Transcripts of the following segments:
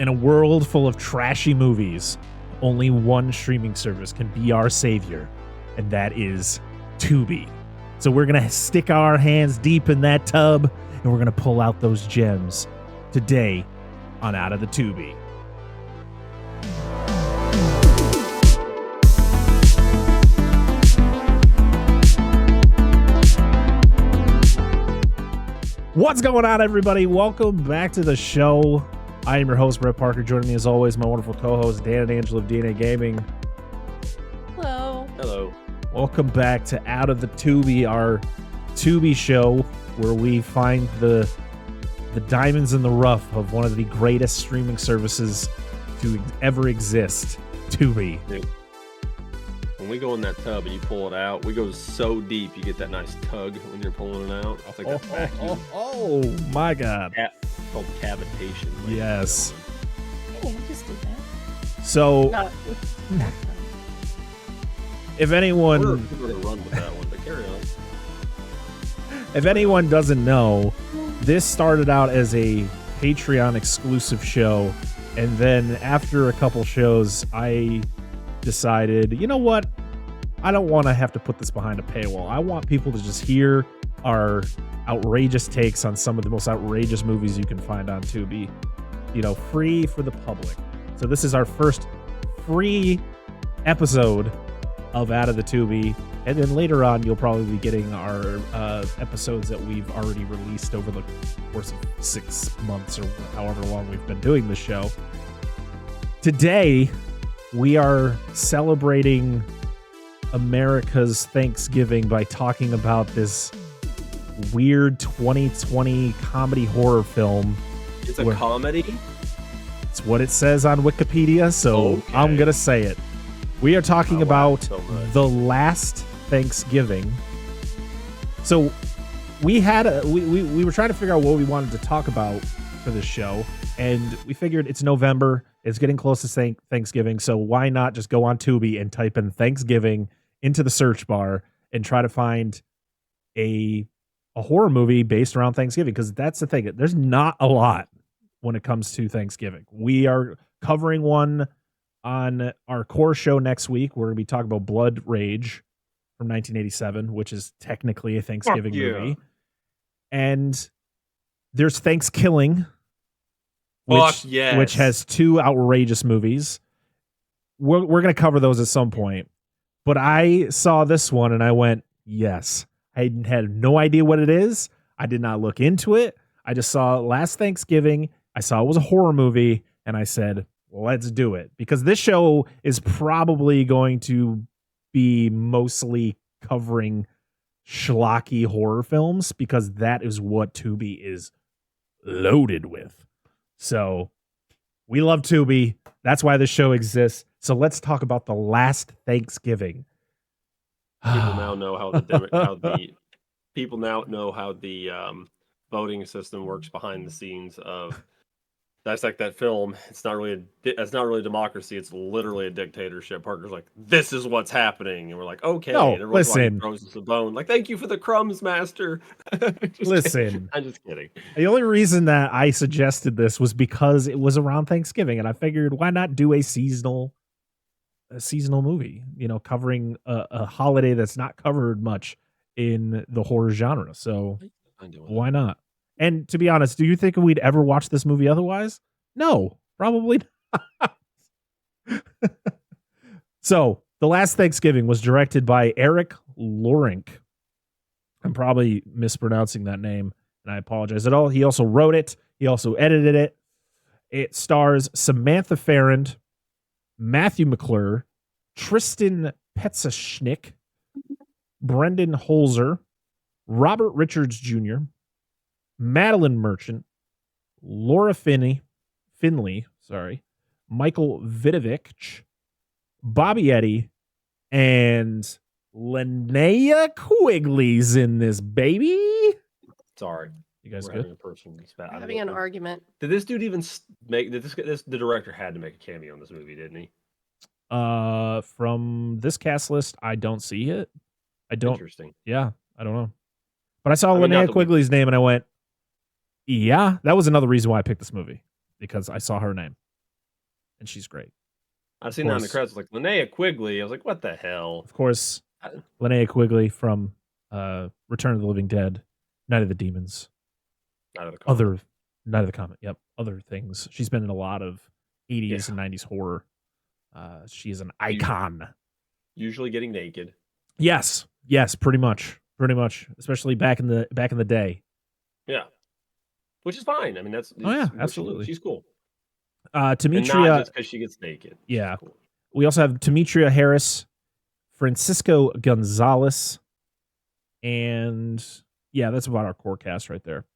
In a world full of trashy movies, only one streaming service can be our savior, and that is Tubi. So we're going to stick our hands deep in that tub, and we're going to pull out those gems today on Out of the Tubi. What's going on, everybody? Welcome back to the show. I am your host, Brett Parker. Joining me, as always, my wonderful co-host, Dan and Angela of DNA Gaming. Hello. Hello. Welcome back to Out of the Tubi, our Tubi show, where we find the diamonds in the rough of one of the greatest streaming services to ever exist, Tubi. Dude, when we go in that tub and you pull it out, we go so deep you get that nice tug when you're pulling it out. I think that's vacuum. Oh my God. Called cavitation. Yes. Hey, I just did that. So, Not if anyone... We're going to run with that one, but carry on. If anyone doesn't know, this started out as a Patreon exclusive show, and then after a couple shows, I decided, you know what? I don't want to have to put this behind a paywall. I want people to just hear our outrageous takes on some of the most outrageous movies you can find on Tubi, you know, free for the public. So this is our first free episode of Out of the Tubi, and then later on you'll probably be getting our episodes that we've already released over the course of 6 months or however long we've been doing the show. Today we are celebrating America's Thanksgiving by talking about this weird 2020 comedy horror film. It's a comedy? It's what it says on Wikipedia, so okay. I'm going to say it. We are talking about The Last Thanksgiving. So we had we were trying to figure out what we wanted to talk about for this show, and we figured it's November, it's getting close to Thanksgiving, so why not just go on Tubi and type in Thanksgiving into the search bar and try to find a horror movie based around Thanksgiving, because that's the thing. There's not a lot when it comes to Thanksgiving. We are covering one on our core show next week. We're going to be talking about Blood Rage from 1987, which is technically a Thanksgiving movie. And there's Thanksgiving, which has two outrageous movies. We're going to cover those at some point. But I saw this one and I went, yes. I had no idea what it is. I did not look into it. I just saw Last Thanksgiving. I saw it was a horror movie, and I said, let's do it. Because this show is probably going to be mostly covering schlocky horror films, because that is what Tubi is loaded with. So we love Tubi. That's why this show exists. So let's talk about The Last Thanksgiving. People now know how the voting system works behind the scenes of dissect that film. It's not really democracy. It's literally a dictatorship. Parker's like, this is what's happening, and we're like, okay. No, and everyone's listen. like, throws us a bone. Like, thank you for the crumbs, master. Listen, I'm just kidding. The only reason that I suggested this was because it was around Thanksgiving, and I figured, why not do a seasonal movie, you know, covering a holiday that's not covered much in the horror genre. So why not? And to be honest, do you think we'd ever watch this movie otherwise? No, probably not. So The Last Thanksgiving was directed by Eric Lorink. I'm probably mispronouncing that name, and I apologize at all. He also wrote it. He also edited it. It stars Samantha Farrand, Matthew McClure, Tristan Petzschnick, Brendan Holzer, Robert Richards Jr., Madeline Merchant, Laura Finley, Michael Vidovich, Bobby Eddy, and Linnea Quigley's in this baby. Sorry. You guys We're good? having a personal spat. having an argument. Did this dude even make? Did this? The director had to make a cameo in this movie, didn't he? From this cast list, I don't see it. I don't. Interesting. Yeah, I don't know. But I saw Linnea Quigley's name and I went, yeah, that was another reason why I picked this movie, because I saw her name. and she's great. I've seen that in the credits. Like Linnea Quigley. I was like, what the hell? Of course, Linnea Quigley from Return of the Living Dead, Night of the Demons, Night of the Comet. Yep, other things. She's been in a lot of 80s and 90s horror. She is an icon. Usually getting naked. Yes, pretty much, especially back in the day. Yeah, which is fine. I mean, absolutely. She's cool. Demetria, and not just because she gets naked. Yeah, cool. We also have Demetria Harris, Francisco Gonzalez, and that's about our core cast right there.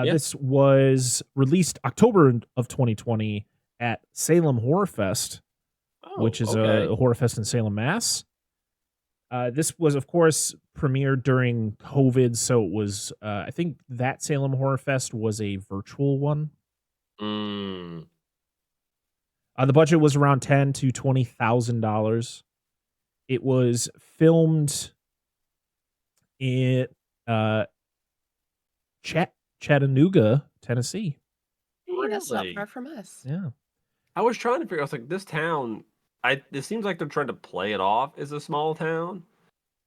This was released October of 2020 at Salem Horror Fest, which is a horror fest in Salem, Mass. This was, of course, premiered during COVID, so it was, I think that Salem Horror Fest was a virtual one. The budget was around $10,000 to $20,000. It was filmed in Chattanooga, Tennessee. Hey, that's not far from us. Yeah. I was trying to figure out, I was like, this town, it seems like they're trying to play it off as a small town,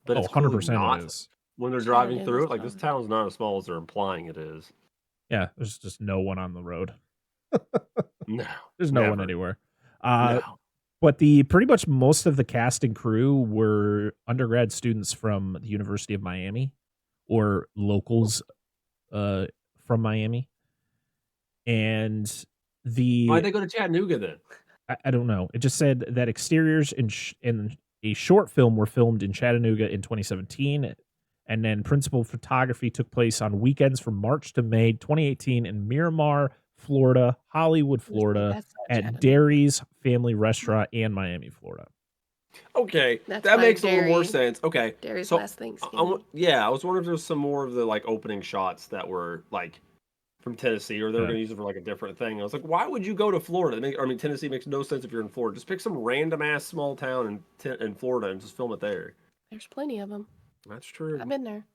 but it's 100% not. It is. When they're driving through it, like, this town's not as small as they're implying it is. Yeah, there's just no one on the road. No. There's no one anywhere. But pretty much most of the cast and crew were undergrad students from the University of Miami or locals from Miami. And why'd they go to Chattanooga then? I don't know. It just said that exteriors in a short film were filmed in Chattanooga in 2017. And then principal photography took place on weekends from March to May 2018 in Miramar, Florida, Hollywood, Florida, at Derry's Family Restaurant, and Miami, Florida. Okay, that makes a little more sense. Okay, Derry's last Thanksgiving. I was wondering if there's some more of the like opening shots that were like from Tennessee, or they were going to use it for like a different thing. I was like, why would you go to Florida? Tennessee makes no sense if you're in Florida. Just pick some random ass small town in Florida and just film it there. There's plenty of them. That's true. I've been there.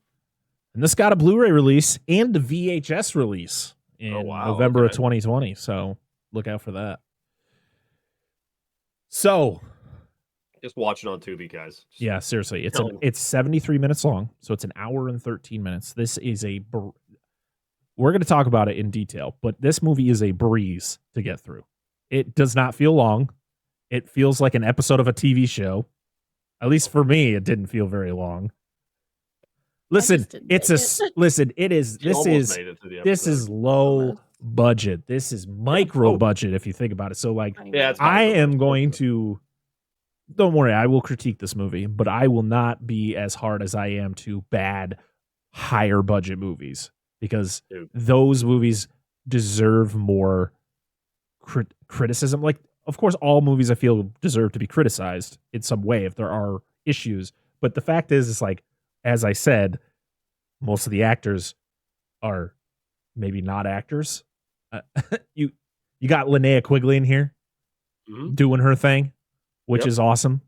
And this got a Blu-ray release and a VHS release in November of 2020. So look out for that. So just watch it on Tubi, guys. Yeah, seriously. It's 73 minutes long. So it's an hour and 13 minutes. This is we're going to talk about it in detail, but this movie is a breeze to get through. It does not feel long. It feels like an episode of a TV show. At least for me, it didn't feel very long. Listen, this is low budget. This is micro budget if you think about it. So like, I am going to, don't worry, I will critique this movie, but I will not be as hard as I am to bad higher budget movies, because those movies deserve more criticism. Like, of course, all movies I feel deserve to be criticized in some way if there are issues. But the fact is, it's like, as I said, most of the actors are maybe not actors. You got Linnea Quigley in here doing her thing, which is awesome.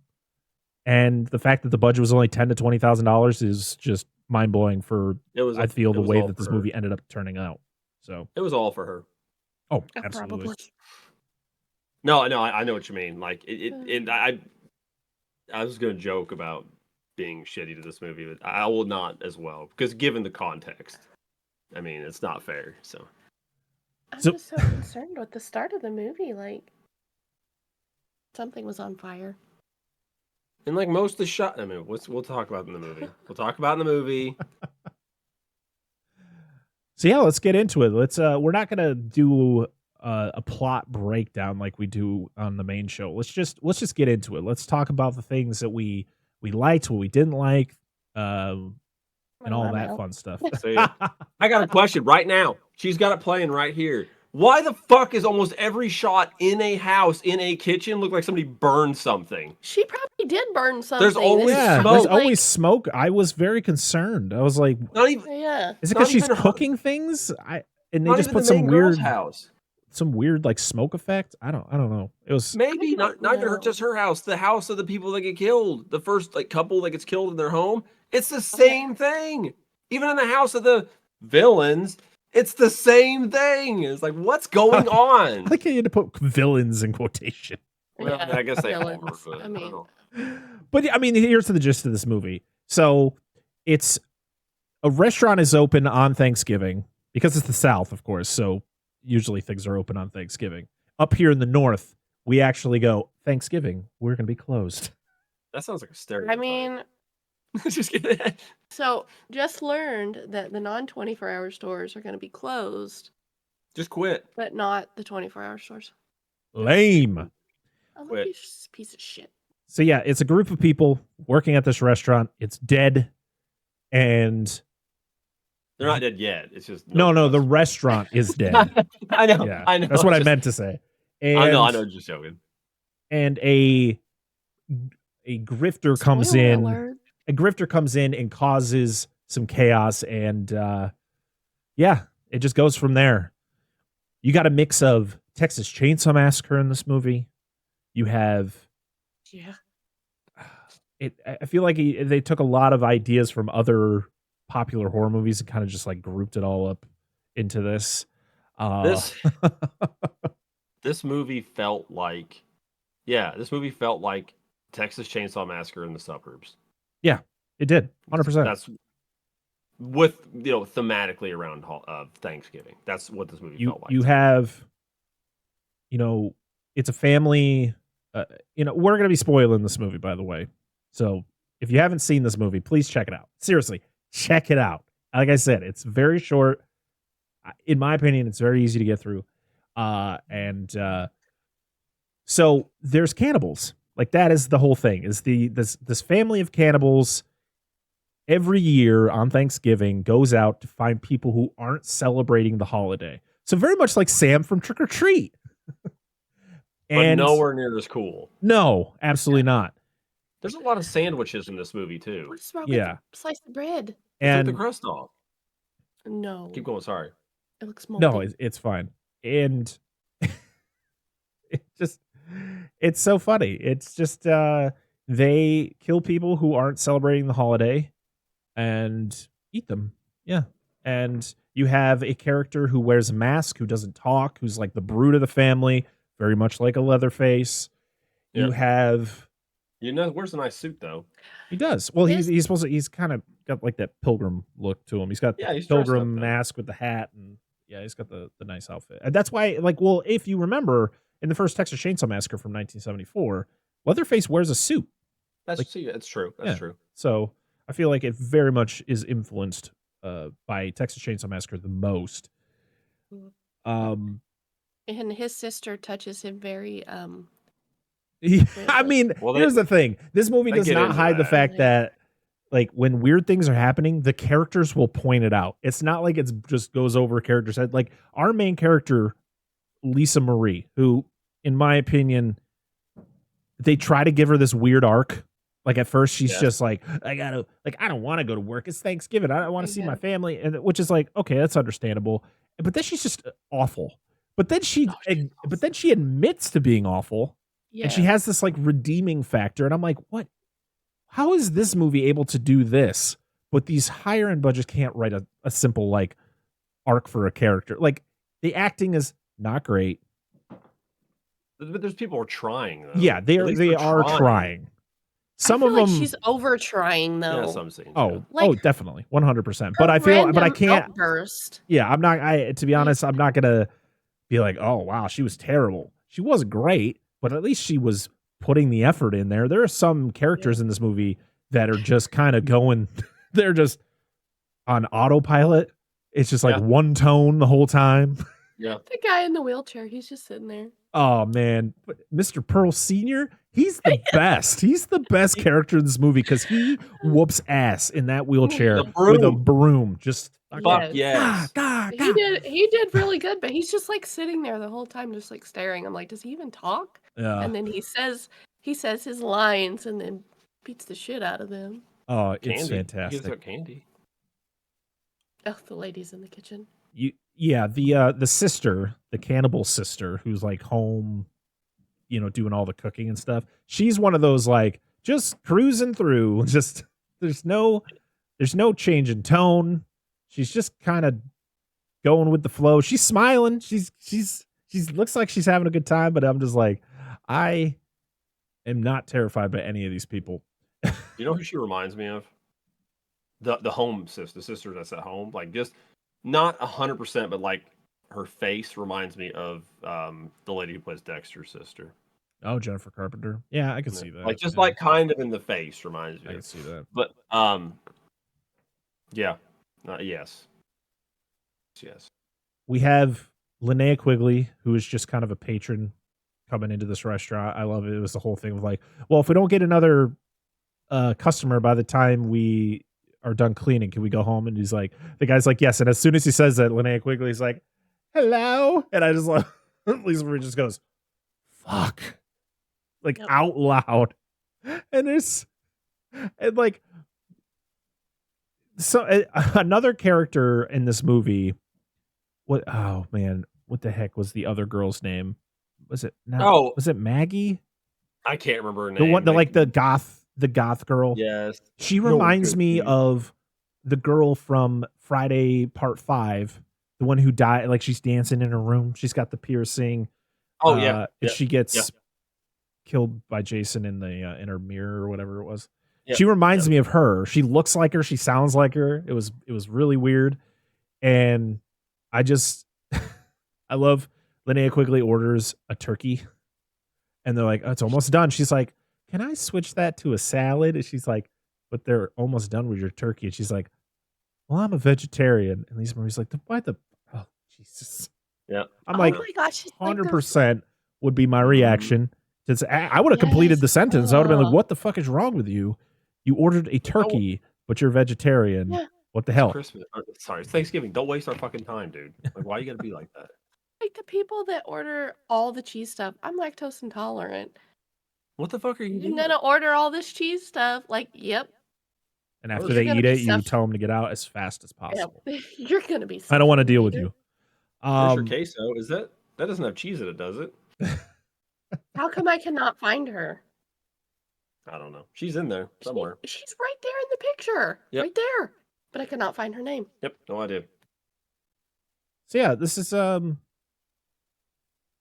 And the fact that the budget was only $10,000 to $20,000 is just mind blowing for I feel the way that this movie ended up turning out. So it was all for her. Oh, absolutely. Probably. No, I know what you mean. Like I was gonna joke about being shitty to this movie, but I will not as well, because given the context, I mean, it's not fair. So I'm just so concerned with the start of the movie. Like, something was on fire. And like most of the shot, I mean, we'll talk about in the movie. We'll talk about in the movie. So yeah, let's get into it. We're not gonna do a plot breakdown like we do on the main show. Let's just get into it. Let's talk about the things that we liked, what we didn't like, and all that fun stuff. See, I got a question right now. She's got it playing right here. Why the fuck is almost every shot in a house, in a kitchen, look like somebody burned something? She probably did burn something. There's always smoke. There's always smoke. I was very concerned. I was like, not even. Yeah. Is it because she's cooking things? And they just put some weird house. Some weird like smoke effect. I don't know. It was maybe not even just her house. The house of the people that get killed. The first like couple that gets killed in their home. It's the same thing. Even in the house of the villains, It's the same thing. It's like, what's going on? I like how you had to put villains in quotation. Well, I guess they are. villains. But I mean, But I mean, here's the gist of this movie. So it's a restaurant is open on Thanksgiving because it's the South, of course. So usually things are open on Thanksgiving. Up here in the North, we actually go, Thanksgiving, we're going to be closed. that sounds like a stereotype. I mean, just kidding. so just learned that the non-24-hour stores are going to be closed, Just quit. but not the 24-hour stores. Lame. I'm Quit. a piece of shit. So yeah, it's a group of people working at this restaurant. It's dead. And They're not dead yet. It's just no, the restaurant is dead. I know. Yeah, I know. that's what I Just- meant to say. And, I know. Just joking. And a grifter comes Spoiler in. alert. A grifter comes in and causes some chaos, and yeah, it just goes from there. You got a mix of Texas Chainsaw Massacre in this movie. You have Yeah. it. I feel like they took a lot of ideas from other popular horror movies and kind of just like grouped it all up into this. This movie felt like, Texas Chainsaw Massacre in the suburbs. It did 100%. That's with thematically around Thanksgiving. That's what this movie felt like. You have, it's a family. We're gonna be spoiling this movie, by the way. So if you haven't seen this movie, please check it out. Seriously, check it out. Like I said, it's very short. In my opinion, it's very easy to get through. So there's cannibals. Like that is the whole thing. Is this family of cannibals every year on Thanksgiving goes out to find people who aren't celebrating the holiday. So very much like Sam from Trick or Treat. But nowhere near as cool. No, absolutely not. There's a lot of sandwiches in this movie too. What's wrong Yeah. with the slice of bread? Took And the crust off. No. Keep going. Sorry. It looks moldy. no, it's fine. And it's so funny. It's just they kill people who aren't celebrating the holiday and eat them. Yeah. And you have a character who wears a mask, who doesn't talk, who's like the brute of the family, very much like a Leatherface. Yeah. You have Where's a nice suit though? he does. Well, Yes. he's supposed to, he's kind of got like that pilgrim look to him. He's got Yeah, the he's dressed up, pilgrim though. mask with the hat, and yeah, he's got the nice outfit. And that's why, if you remember in the first Texas Chainsaw Massacre from 1974, Leatherface wears a suit. That's true. That's true. So I feel like it very much is influenced by Texas Chainsaw Massacre the most. And his sister touches him very I mean, Well, here's the thing. This movie they does get not into hide the that. fact that like when weird things are happening, the characters will point it out. It's not like it's just goes over a character's head. Like our main character, Lisa Marie, who, in my opinion, they try to give her this weird arc. Like at first she's just like, I don't want to go to work. It's Thanksgiving. I don't want to see my family. And which is like, okay, that's understandable. But then she's just awful. But then she admits to being awful. yeah. And she has this like redeeming factor. And I'm like, what? How is this movie able to do this? But these higher end budgets can't write a simple like arc for a character. Like the acting is not great. But there's people who are trying though. Yeah, they At least are they're trying. Some I of feel them. like she's over trying though. Yeah, some scenes. Oh, Like, definitely, 100%. But I can't. Outburst. Yeah, I'm not. To be honest, I'm not gonna be like, oh wow, she was terrible. She wasn't great, but at least she was putting the effort in there. There are some characters in this movie that are just kind of going. They're just on autopilot. It's just like one tone the whole time. Yeah. The guy in the wheelchair, he's just sitting there. Oh man, but Mr. Pearl Sr., he's the best. He's the best character in this movie because he whoops ass in that wheelchair with a broom. Just Fuck yes. He did really good, but he's just like sitting there the whole time, just like staring. I'm like, does he even talk? Yeah. And then he says his lines and then beats the shit out of them. Oh, it's Candy. He fantastic. gives out candy. Oh, the ladies in the kitchen. The sister, the cannibal sister, who's like home, doing all the cooking and stuff. She's one of those like just cruising through. Just there's no change in tone. She's just kind of going with the flow. She's smiling. She's looks like she's having a good time, but I'm just like, I am not terrified by any of these people. You know who she reminds me of? The home sister, the sister that's at home. Like just not 100%, but like her face reminds me of the lady who plays Dexter's sister. Oh, Jennifer Carpenter. Yeah, I can see that. Like just like kind of in the face reminds me. I can see that. But yeah, yes. We have Linnea Quigley, who is just kind of a patron coming into this restaurant. I love it. It was the whole thing of like, well, if we don't get another customer by the time we are done cleaning, can we go home? And he's like, the guy's like, yes. And as soon as he says that, Linnea Quigley's like, hello. And I just love, Lisa Marie just goes, fuck, like out loud. And like, so another character in this movie, oh man, what the heck was the other girl's name? Was it was it Maggie? I can't remember her name. The one, the goth girl. Yes. She reminds me of the girl from Friday Part 5, the one who died. Like she's dancing in her room. She's got the piercing. Oh yeah. And she gets killed by Jason in the in her mirror or whatever it was. Yep. She reminds me of her. She looks like her. She sounds like her. It was really weird. And I just, I love Linnea Quigley orders a turkey and they're like, oh, it's almost done. She's like, can I switch that to a salad? And she's like, but they're almost done with your turkey. And she's like, well, I'm a vegetarian. And Lisa Marie's like, why the, oh, Jesus. Yeah. I'm like, my gosh, 100% would be my reaction. I would have completed the sentence. I would have been like, what the fuck is wrong with you? You ordered a turkey, but you're vegetarian. Yeah. What the hell? Christmas. Sorry, it's Thanksgiving. Don't waste our fucking time, dude. Like, why you gotta be like that? Like the people that order all the cheese stuff. I'm lactose intolerant. What the fuck are you doing? You're gonna order all this cheese stuff? Like, yep. And after they eat it, you tell them to get out as fast as possible. Yep. You're gonna be. I don't want to deal with you. Here's your queso. Is that doesn't have cheese in it, does it? How come I cannot find her? I don't know. She's in there somewhere. She's right there in the picture. Yep. Right there. But I cannot find her name. Yep, no idea. So yeah, this is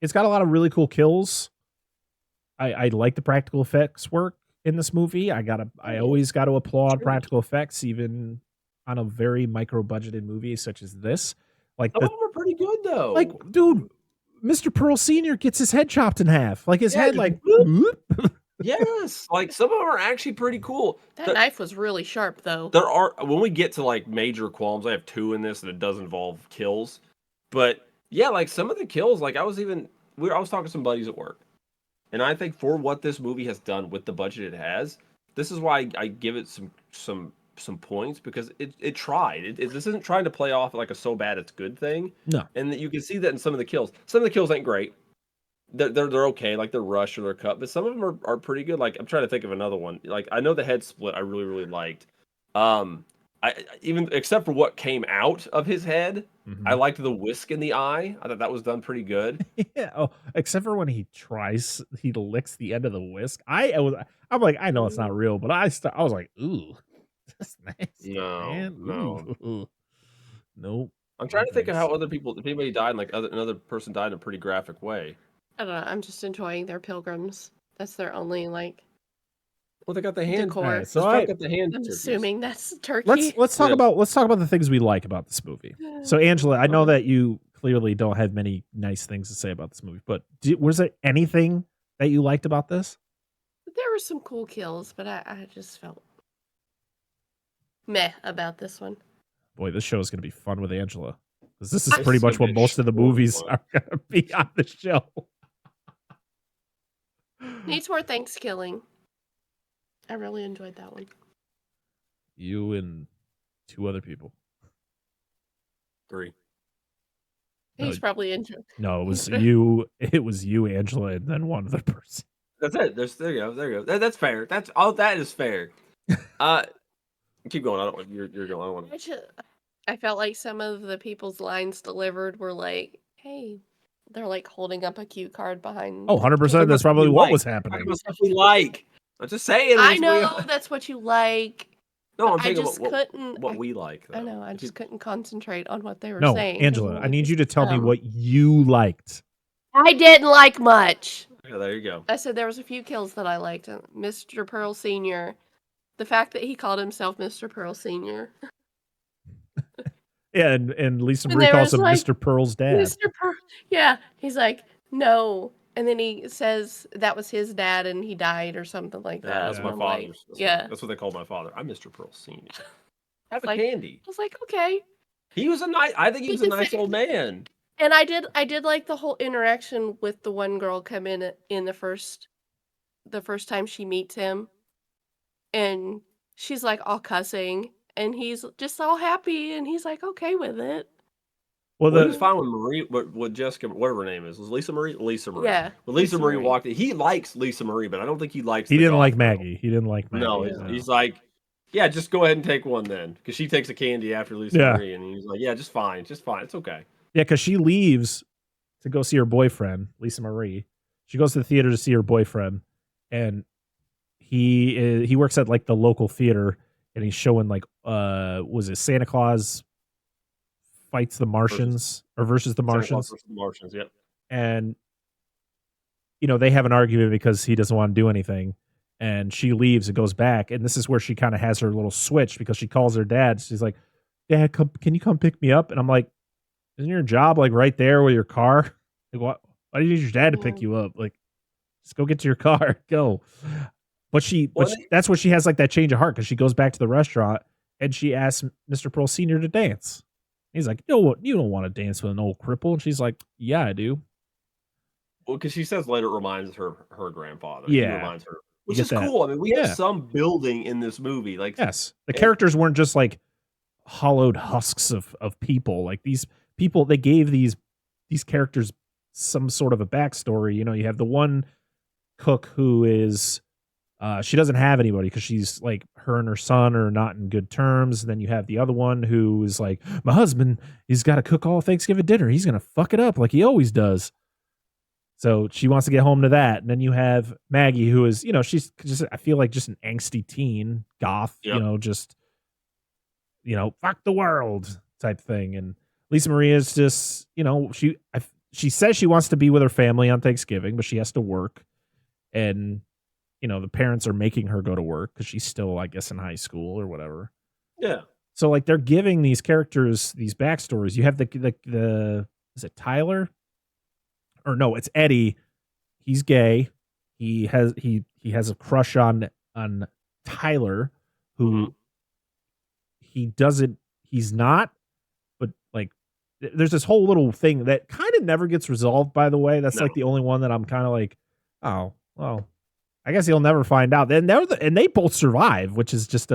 it's got a lot of really cool kills. I like the practical effects work in this movie. I always got to applaud practical effects, even on a very micro budgeted movie such as this. Like some of them are pretty good though. Like, dude, Mr. Pearl Sr. gets his head chopped in half. Like his head, like yes, like some of them are actually pretty cool. That knife was really sharp, though. There are, when we get to like major qualms, I have 2 in this, and it does involve kills. But yeah, like some of the kills, like I was talking to some buddies at work, and I think for what this movie has done with the budget it has, this is why I give it some points, because it tried. This isn't trying to play off like a so bad it's good thing. No, and you can see that in some of the kills. Some of the kills ain't great. They're okay, like they're rushed or they're cut, but some of them are pretty good. Like I'm trying to think of another one. Like I know the head split I really, really liked. I even except for what came out of his head, I liked the whisk in the eye. I thought that was done pretty good. Yeah. Oh, except for when he licks the end of the whisk. I'm like, I know it's not real, but I was like, ooh, that's nasty. No, man. no. Nope. I'm trying to think of how other people, if anybody died, like another person died in a pretty graphic way. I don't know. I'm just enjoying their pilgrims. That's their only like. Well, they got the hand. Decor. Right, so got the hand. I'm assuming that's turkey. Let's talk about the things we like about this movie. So, Angela, I know that you clearly don't have many nice things to say about this movie, but was there anything that you liked about this? There were some cool kills, but I just felt meh about this one. Boy, this show is going to be fun with Angela, because this is pretty much what most of the movies are going to be on the show. Needs more Thanksgiving. I really enjoyed that one. You and 2 other people. 3. He's probably into. No, it was you. It was you, Angela, and then one other person. That's it. There you go. That's fair. That's all. That is fair. Keep going. I don't want you're going. I don't want. I felt like some of the people's lines delivered were like, "Hey." They're like holding up a cue card behind. Oh, 100%. That's probably what was happening. That's what we like. I'm just saying. I know that's what you like. No, But I'm I thinking just what couldn't. what we like. I Though. know. I If you- just couldn't concentrate on what they were No, saying. 'cause Angela, I'm I need like, you to tell me what you liked. I didn't like much. Yeah, there you go. I said there was a few kills that I liked. Mr. Pearl Sr. The fact that he called himself Mr. Pearl Sr. Yeah, and Lisa And Marie there calls was him like, Mr. Pearl's dad. Mr. Pearl. Yeah. He's like, no. And then he says that was his dad and he died or something like Yeah, that. that's And my I'm like, father's. yeah. That's what they called my father. I'm Mr. Pearl Senior. Have a Like, candy. I was like, okay. He was a nice. I think he was a Because nice old man. And I did like the whole interaction with the one girl come in the first time she meets him, and she's like all cussing, and he's just all happy, and he's like okay with it. Well, Well, he was the fine with Marie, with Jessica, whatever her name is. Was Lisa Marie? Lisa Marie. Yeah, When Lisa Lisa Marie Marie. walked in, he likes Lisa Marie, but I don't think he likes. he the didn't goth like girl. Maggie. He didn't like Maggie. No, he's like, yeah, just go ahead and take one then, because she takes a candy after Lisa Yeah. Marie, and he's like, yeah, just fine, it's okay. Yeah, because she leaves to go see her boyfriend, Lisa Marie. She goes to the theater to see her boyfriend, and he works at like the local theater, and he's showing like was it Santa Claus fights the Martians versus the Santa Claus Martians, versus the Martians, yep. and they have an argument because he doesn't want to do anything, and she leaves and goes back, and this is where she kind of has her little switch because she calls her dad. She's like, "Dad, can you come pick me up?" And I'm like, "Isn't your job like right there with your car? Like, why do you need your dad to pick you up? Like, just go get to your car, go." But that's where she has like that change of heart because she goes back to the restaurant and she asks Mr. Pearl Sr. to dance. He's like, "No, you don't want to dance with an old cripple," and she's like, "Yeah, I do." Well, because she says later it reminds her grandfather. Yeah. He reminds her, which get is that. cool. I mean, we have some building in this movie. Like, Yes, the characters weren't just like hollowed husks of people. Like these people, they gave these characters some sort of a backstory. You have the one cook who is she doesn't have anybody because she's like her and her son are not in good terms. And then you have the other one who is like, my husband, he's got to cook all Thanksgiving dinner. He's gonna fuck it up like he always does. So she wants to get home to that. And then you have Maggie, who is, she's just, I feel like just an angsty teen, goth, just, fuck the world type thing. And Lisa Marie is just, she says she wants to be with her family on Thanksgiving, but she has to work. And, the parents are making her go to work because she's still, I guess, in high school or whatever. Yeah. So like they're giving these characters these backstories. You have the is it Tyler? Or no, it's Eddie. He's gay. He has a crush on Tyler, who he's not, but like there's this whole little thing that kind of never gets resolved, by the way. That's like the only one that I'm kind of like, oh, well, I guess he'll never find out. Then and they both survive, which is just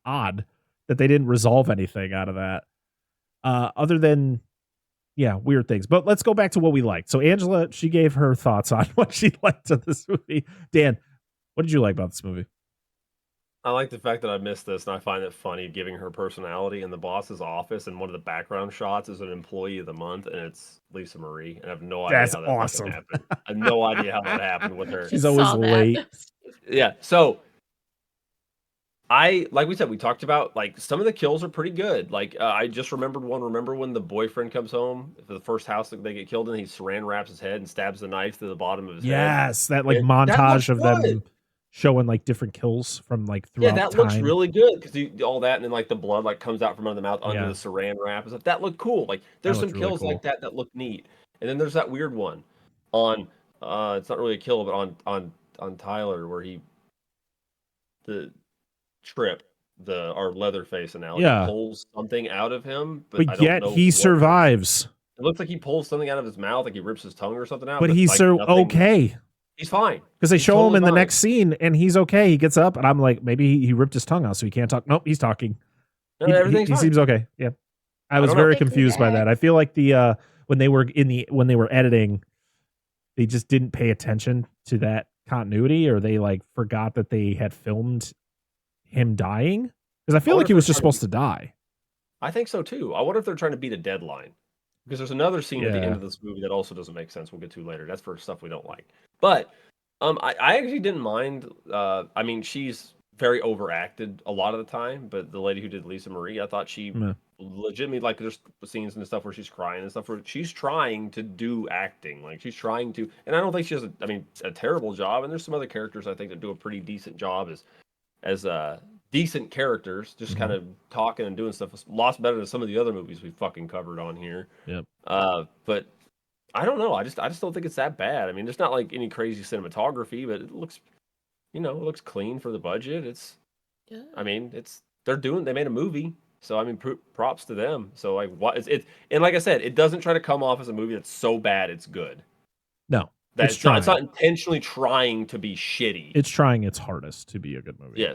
odd that they didn't resolve anything out of that. Other than weird things. But let's go back to what we liked. So Angela, she gave her thoughts on what she liked of this movie. Dan, what did you like about this movie? I like the fact that I missed this, and I find it funny giving her personality in the boss's office, and one of the background shots is an employee of the month, and it's Lisa Marie, and I have no idea That's how that awesome. happened. I have no idea how that happened with her. She's always late. Yeah, so like we said, we talked about like some of the kills are pretty good. Like I just remembered one. Remember when the boyfriend comes home for the first house that they get killed in? He saran wraps his head and stabs the knife to the bottom of his head. Yes, that like montage of them showing like different kills from like throughout time. Looks really good because all that and then like the blood like comes out from under the mouth under the saran wrap and stuff. That looked cool. Like there's some kills really cool like that look neat. And then there's that weird one on it's not really a kill, but on Tyler where the Trip, our Leatherface analogy, pulls something out of him, but I don't know he survives. It looks like he pulls something out of his mouth, like he rips his tongue or something out. But he's so okay. He's fine because they show him in the next scene, and he's okay. He gets up, and I'm like, maybe he ripped his tongue out, so he can't talk. Nope, he's talking. Everything's he seems okay. Yeah, I was very confused by that. I feel like when they were editing, they just didn't pay attention to that continuity, or they like forgot that they had filmed him dying, because I feel like he was just supposed to die. I think so too. I wonder if they're trying to beat a deadline, because there's another scene at the end of this movie that also doesn't make sense. We'll get to later. That's for stuff we don't like. But I actually didn't mind. I mean, she's very overacted a lot of the time. But the lady who did Lisa Marie, I thought she Yeah. legitimately, like, there's scenes and stuff where she's crying and stuff where she's trying to do acting, like she's trying to, and I don't think she does a terrible job. And there's some other characters I think that do a pretty decent job as decent characters, just kind of talking and doing stuff. It's lots better than some of the other movies we fucking covered on here. Yep. But I don't know. I just don't think it's that bad. I mean, there's not like any crazy cinematography, but it looks, it looks clean for the budget. It's, Yeah. I mean, they made a movie, so I mean, props to them. So like, what is it? And like I said, it doesn't try to come off as a movie that's so bad it's good. No, It's not intentionally trying to be shitty. It's trying its hardest to be a good movie. Yeah,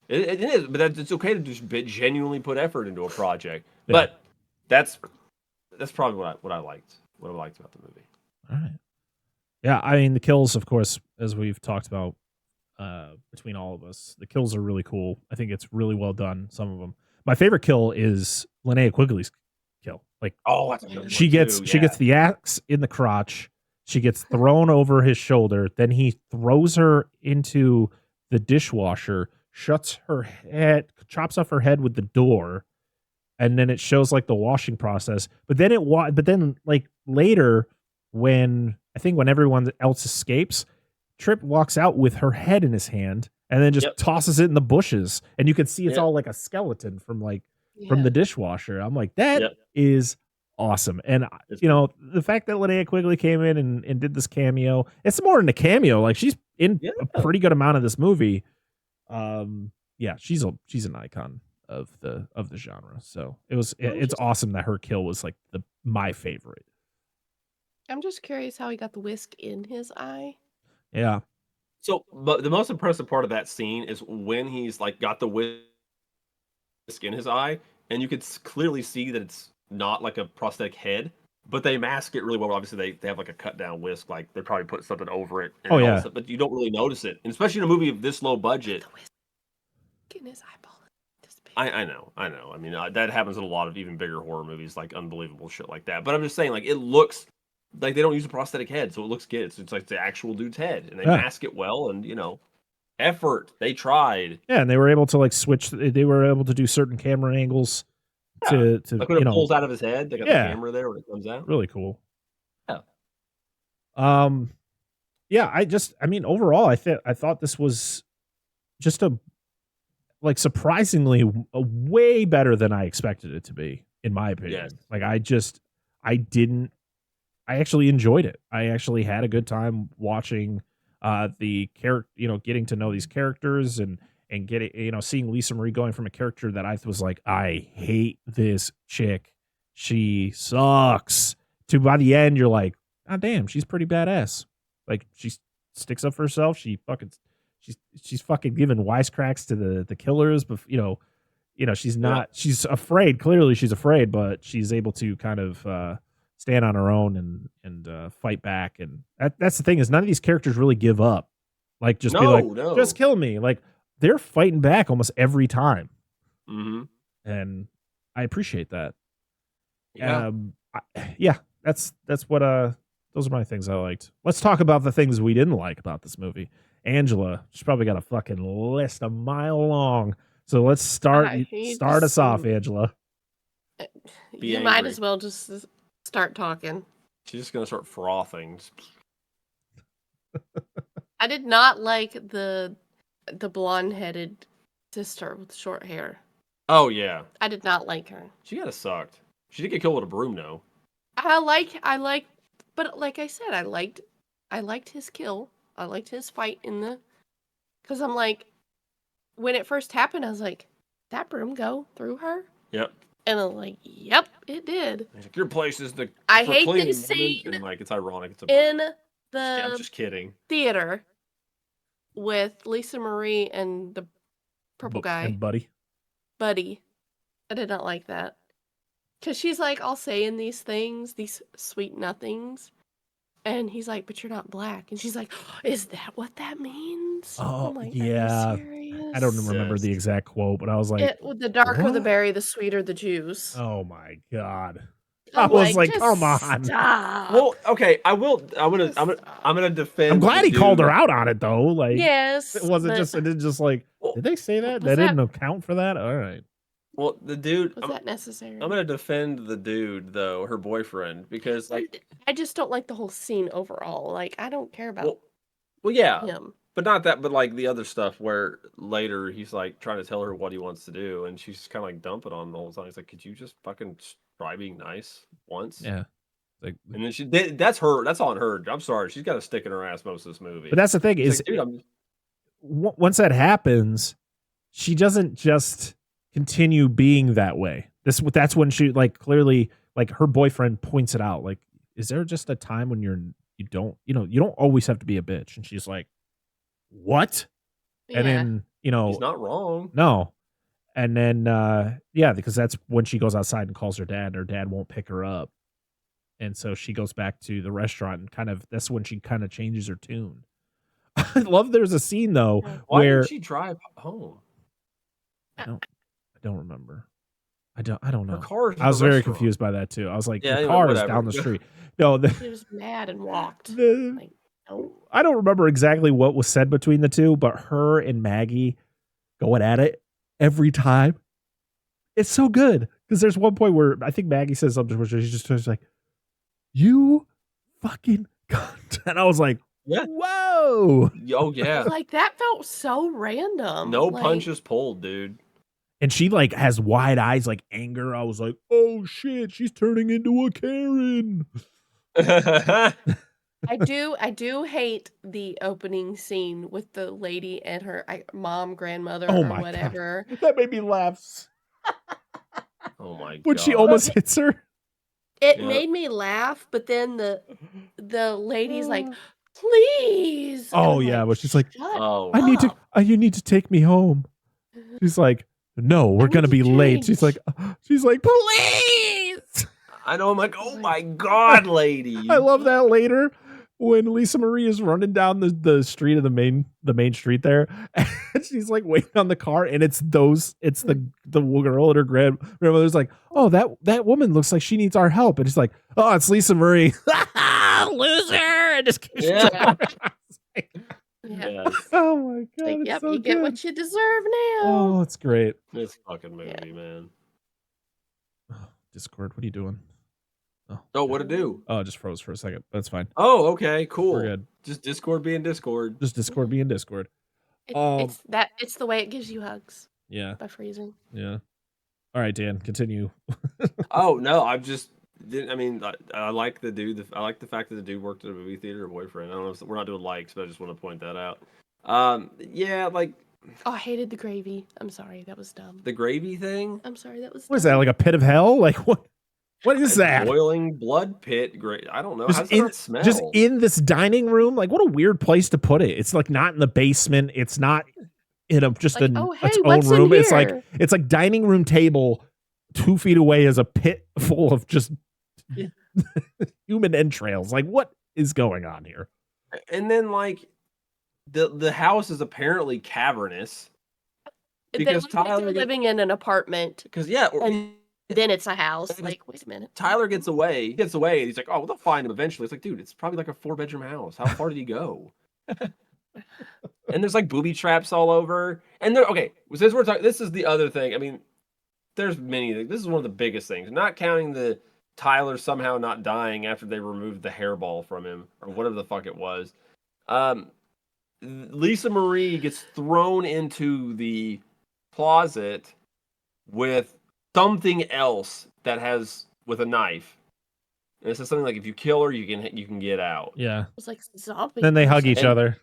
it is, but it's okay to just genuinely put effort into a project. Yeah. But that's probably what I liked about the movie. All right. Yeah, I mean the kills, of course, as we've talked about between all of us, the kills are really cool. I think it's really well done. Some of them. My favorite kill is Linnea Quigley's kill. Like, oh, that's a good one she gets the axe in the crotch. She gets thrown over his shoulder. Then he throws her into the dishwasher, shuts her head, chops off her head with the door, and then it shows like the washing process. But then like later, when everyone else escapes, Trip walks out with her head in his hand and then just tosses it in the bushes, and you can see it's all like a skeleton from the dishwasher. I'm like, that is awesome. And the fact that Linnea Quigley came in and did this cameo, it's more than a cameo. Like, she's in a pretty good amount of this movie. She's an icon of the genre. So it's awesome that her kill was like my favorite. I'm just curious how he got the whisk in his eye. Yeah. So, but the most impressive part of that scene is when he's like got the whisk in his eye, and you could clearly see that it's not like a prosthetic head, but they mask it really well. Obviously, they have like a cut down whisk, like they probably put something over it. And stuff, but you don't really notice it, and especially in a movie of this low budget. The whisk in his eyeball. I know. I mean, that happens in a lot of even bigger horror movies, like unbelievable shit like that. But I'm just saying, like, it looks like they don't use a prosthetic head, so it looks good. It's like the actual dude's head, and they mask it well, and effort. They tried. Yeah, and they were able to like switch. They were able to do certain camera angles to like when it pulls out of his head. They got the camera there when it comes out. Really cool. Yeah. Overall, I thought this was just surprisingly way better than I expected it to be, in my opinion. Yes. Like, I actually enjoyed it. I actually had a good time watching the character, getting to know these characters and getting, seeing Lisa Marie going from a character that I was like, I hate this chick, she sucks, to by the end you're like, oh damn, she's pretty badass. Like, she sticks up for herself. She's fucking giving wisecracks to the killers, but she's not. She's afraid. Clearly, she's afraid, but she's able to kind of stand on her own and fight back. And that's the thing, is none of these characters really give up. Like, just just kill me. Like, they're fighting back almost every time. Mm-hmm. And I appreciate that. Yeah. That's what. Those are my things I liked. Let's talk about the things we didn't like about this movie. Angela, she's probably got a fucking list a mile long. So let's start us off, Angela. You might as well just start talking. She's just gonna start frothing. I did not like the blonde-headed sister with short hair. Oh yeah. I did not like her. She kind of sucked. She did get killed with a broom, though. I like, but like I said, I liked his kill. I liked his fight because I'm like, when it first happened, I was like, that broom go through her? Yep. And I'm like, yep, it did. He's like, your place is the. I hate this scene. And like, it's ironic. In the I'm just kidding. Theater with Lisa Marie and the purple guy. And Buddy. I did not like that. Because she's like all saying these things, these sweet nothings. And he's like, but you're not black. And she's like, is that what that means? Oh, like, yeah. Are you serious? I don't remember the exact quote, but I was like, the darker the berry, the sweeter the juice. Oh my God. I was like, come on. Stop. Well, okay, I'm gonna defend. I'm glad he called her out on it, though. Like, yes, it didn't just like, Did they say that? Was They that- didn't account for that? All right. Well, the dude. Was that necessary? I'm gonna defend the dude though, her boyfriend, because like I just don't like the whole scene overall. Like, I don't care about well, yeah, him. but not that, but like the other stuff where later he's like trying to tell her what he wants to do, and she's kind of like dumping on him the whole time. He's like, "Could you just fucking try being nice once?" Yeah. Like, And then she did. That's her. That's on her. I'm sorry. She's got a stick in her ass most of this movie. but that's the thing He's is, like, dude, once that happens, she doesn't just continue being that way. That's when she like clearly like her boyfriend points it out. Like, is there just a time when you don't always have to be a bitch? And she's like, what? Yeah. And then he's not wrong. no. And then because that's when she goes outside and calls her dad, and her dad won't pick her up. And so she goes back to the restaurant and that's when she kind of changes her tune. I love there's a scene though Why where did she drive home? I don't remember. I don't know. Her car is at I was the very restaurant. confused by that too. I was like, Yeah, the anyway, car is whatever. down the street. No, She was mad and walked. Like, no. I don't remember exactly what was said between the two, but her and Maggie going at it every time. It's so good because there's one point where I think Maggie says something where she's like, "You fucking cunt," and I was like, Yeah. "Whoa!" Oh yeah. Like, that felt so random. No Like, punches pulled, dude. And she like has wide eyes, like anger. I was like, "Oh shit, she's turning into a Karen." I do hate the opening scene with the lady and her mom, grandmother, Oh or my whatever. God. That made me laugh. Oh my god. When she almost hits her. It Yeah. made me laugh, but then the lady's like, please. And Oh I'm yeah, like, but she's like, "Shut Oh. you need to take me home. She's like, no, we're need gonna to be late. She's change. like, please. I know. I'm like, oh my god, lady. I love that later when Lisa Marie is running down the street of the main street there, and she's like waiting on the car, and it's the girl and her grandmother's like, oh, that woman looks like she needs our help, and she's like, oh, it's Lisa Marie. Loser. And just keeps Yeah. driving. Yeah. Yes. Oh my god, Like, it's yep, so you get good. what you deserve now. Oh, it's great. This fucking movie, man. Discord, what are you doing? Oh, what'd it do? Oh, it just froze for a second. That's fine. Oh, okay, cool. We're good. Just Discord being Discord. Just Discord being Discord. It's the way it gives you hugs Yeah. by freezing. Yeah. All right, Dan, continue. Oh no, I just didn't. I mean, I like the dude. I like the fact that the dude worked at a movie theater. Her boyfriend. I don't know. If, we're not doing likes, but I just want to point that out. Yeah, like Oh, I hated the gravy. I'm sorry, that was dumb. the gravy thing. I'm sorry, that was What is that, dumb. like a pit of hell? Like what? What is A that? boiling blood pit. Great. I don't know. How does that not smell? Just in this dining room? Like what a weird place to put it. It's like not in the basement. It's not in Like, oh, hey, its own what's in room. It's here? like dining room table 2 feet away is a pit full of just human entrails. Like what is going on here? And then like the house is apparently cavernous. They Because look like Tyler they're gets- living in an apartment, Because yeah, and then it's a house. Because Like, wait a minute. Tyler gets away. He gets away, and he's like, "Oh, well, they'll find him eventually." It's like, dude, it's probably like a 4-bedroom house. How far did he go? And there's like booby traps all over. And they're okay. Since we're talking, this is the other thing. I mean, there's many. This is one of the biggest things. Not counting the Tyler somehow not dying after they removed the hairball from him or whatever the fuck it was. Lisa Marie gets thrown into the closet with something else that has with a knife. And it says something like, if you kill her, you can get out. Yeah. It was like zombie. Then they hug each And- other.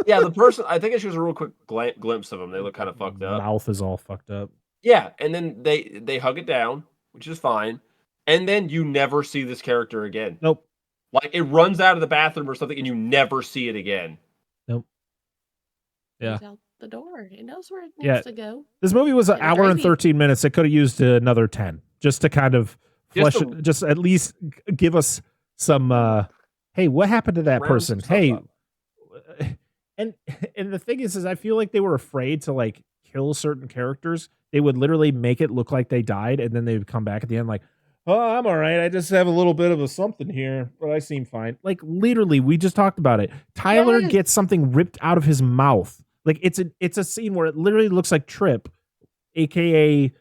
Yeah, the person, I think it shows a real quick glimpse of them. They look kind of fucked up. Mouth is all fucked up. Yeah, and then they hug it down, which is fine. And then you never see this character again. Nope. Like it runs out of the bathroom or something, and you never see it again. Yeah. It's out the door. It knows where it needs Yeah. to go. This movie was an And hour and gravy. 13 minutes. It could have used another 10 just to kind of Just flesh, just at least give us some, hey, what happened to that Round person? some stuff Hey, up. and the thing is I feel like they were afraid to like kill certain characters. They would literally make it look like they died, and then they would come back at the end like, oh, I'm all right. I just have a little bit of a something here, but I seem fine. Like literally, we just talked about it. Tyler Yes. gets something ripped out of his mouth. Like it's a scene where it literally looks like Trip, aka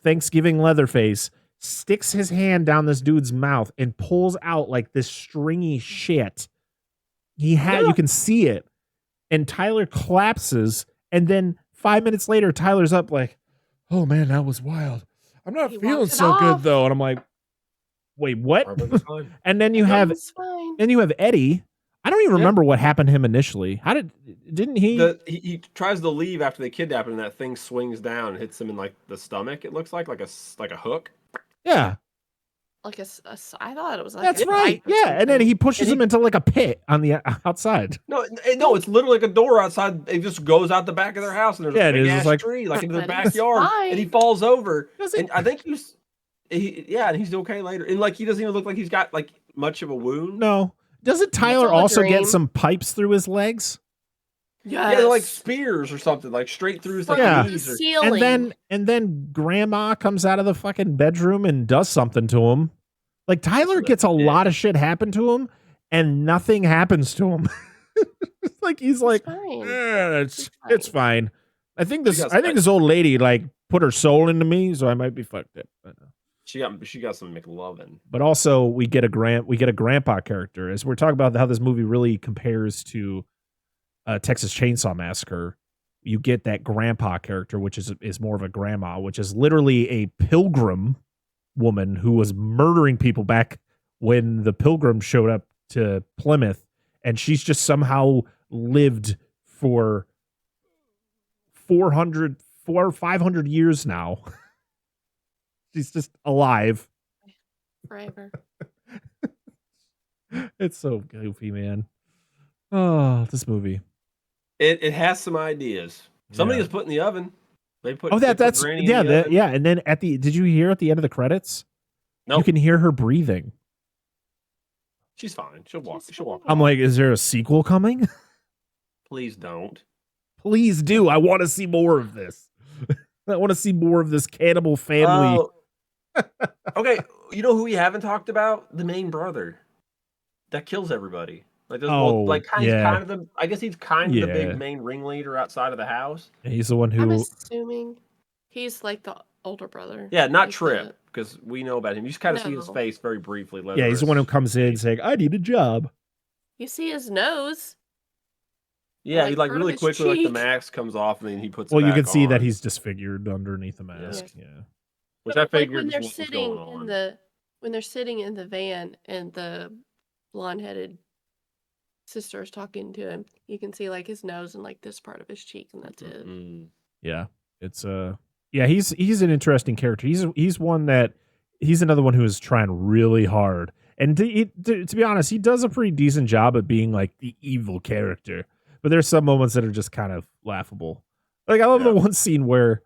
Thanksgiving Leatherface, sticks his hand down this dude's mouth and pulls out like this stringy shit. You can see it, and Tyler collapses, and then 5 minutes later, Tyler's up like, "Oh man, that was wild. I'm not feeling so good though." And I'm like, "Wait, what?" And then you have Eddie. I don't even remember what happened to him initially. Didn't he? He tries to leave after they kidnap him, and that thing swings down and hits him in like the stomach. It looks like a hook. Yeah. Like I thought it was like that's right. Yeah, and then he pushes him into like a pit on the outside. No, it's literally like a door outside. It just goes out the back of their house, and there's a big ass tree like into their backyard, and he falls over. And I think and he's okay later, and like he doesn't even look like he's got like much of a wound. No, doesn't Tyler also get some pipes through his legs? Yes. Yeah, like spears or something, like straight through his knees. Ceiling. And then Grandma comes out of the fucking bedroom and does something to him. Like Tyler gets a lot of shit happen to him, and nothing happens to him. Like he's like, it's fine. I think this old lady like put her soul into me, so I might be fucked up. She got some McLovin. But also we get a grandpa character, as we're talking about how this movie really compares to Texas Chainsaw Massacre. You get that grandpa character, which is more of a grandma, which is literally a pilgrim woman who was murdering people back when the Pilgrims showed up to Plymouth, and she's just somehow lived for 400 or 500 years now. She's just alive forever. It's so goofy, man. Oh, this movie. It has some ideas. Somebody has put in the oven. Yeah. And then did you hear at the end of the credits? No, you can hear her breathing. She's fine. She'll walk. I'm like, is there a sequel coming? Please don't. Please do. I want to see more of this. I want to see more of this cannibal family. Okay, you know who we haven't talked about? The main brother that kills everybody. Like, kind of the. I guess he's kind of the big main ringleader outside of the house. And he's the one who. I'm assuming he's like the older brother. Yeah, not Trip, because we know about him. You just kind of see his face very briefly. Yeah, he's the one who comes in saying, "I need a job." You see his nose. Yeah, he like really quickly, like the mask comes off, and then he puts. Well, you can see that he's disfigured underneath the mask. Yeah. Which I figured when they're sitting when they're sitting in the van and the blonde-headed sister is talking to him, you can see like his nose and like this part of his cheek, and that's it. Yeah, it's he's an interesting character. He's one that he's another one who is trying really hard, and to be honest, he does a pretty decent job at being like the evil character. But there's some moments that are just kind of laughable. Like I love the one scene where